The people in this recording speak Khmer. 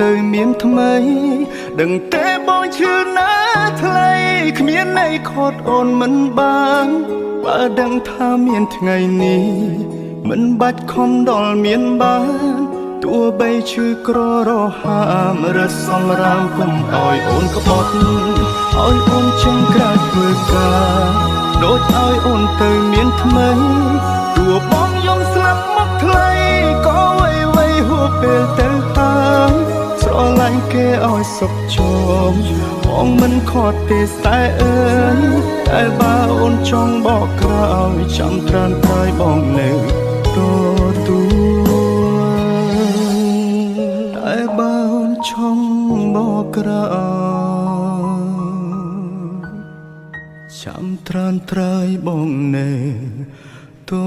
ទៅមានថ្មីដឹងទេបងឈឺណាស់ថ្លៃគ្មានន័យខត់អូនមិនបានបើដឹងថាមានថ្ងៃនេះមិនបាច់ខំដល់មានបានទោះបីឈឺក្ររហាមរសសំរាមគុំឲ្យអូនក្បត់ឲ្យអូនចេញក្រៅធ្វើការដូចឲ្យអូនទៅមានថ្មីទោះបងយំស្លាប់មកថ្លៃក៏វៃហួសពេលទៅតាមស្រឡាញ់គេឲ្យសុខជមបងមិនខត់ទេសែអើយតែបើអូនចង់បកក្រោយចាំត្រានត្រើយបងនៅតែបើអូនចង់បកក្រោយចាំត្រានត្រើយបងនៅទូ